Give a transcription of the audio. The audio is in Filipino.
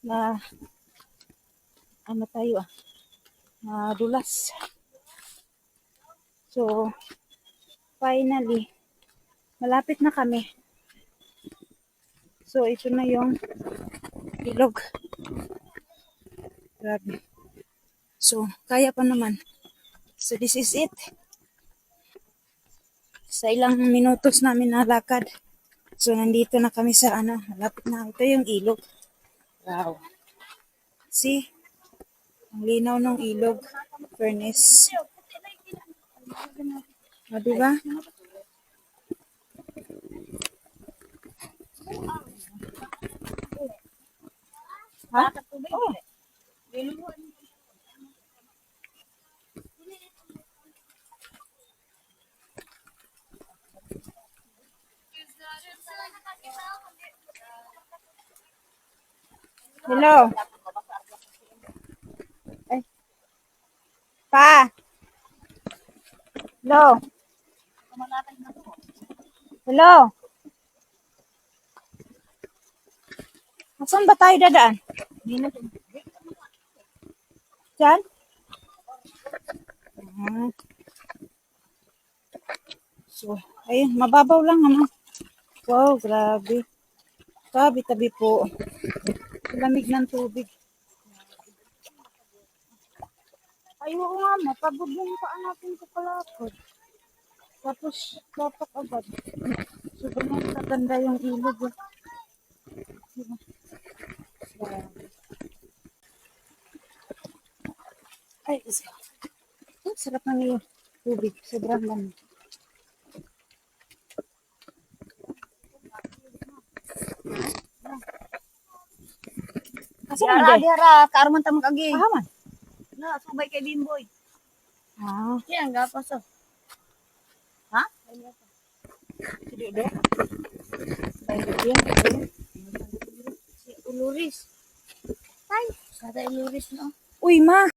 Na ano tayo nadulas. So finally malapit na kami. So ito na yung ilog. Grabe. So kaya pa naman. So this is it. Sa ilang minutos namin nalakad. So nandito na kami sa malapit na. Ito yung ilog. Wow. See? Ang linaw ng ilog. Furnace. O, diba? Ha? Oh. Hello. Ay. Pa. Hello. Hello. Saan ba tayo dadaan? Diyan? So, ayun, mababaw lang Wow, grabe. Tabi-tabi po. Lamig ng tubig. Ayaw nga, mapagod yung paa natin sa kalakad. Tapos, lapak agad. So, ganyan kaganda yung ilog. Diba? Ay, sarap ng yung tubig. Sobrang lamig. Diara, karuman ta mag-agi. Pahaman. Na, subay kay Bimboy. Ah. Yan, gapas oh. Ha? Sige do. Ayun. Si Uluris. Ay, sada Uluris no. Uy, ma.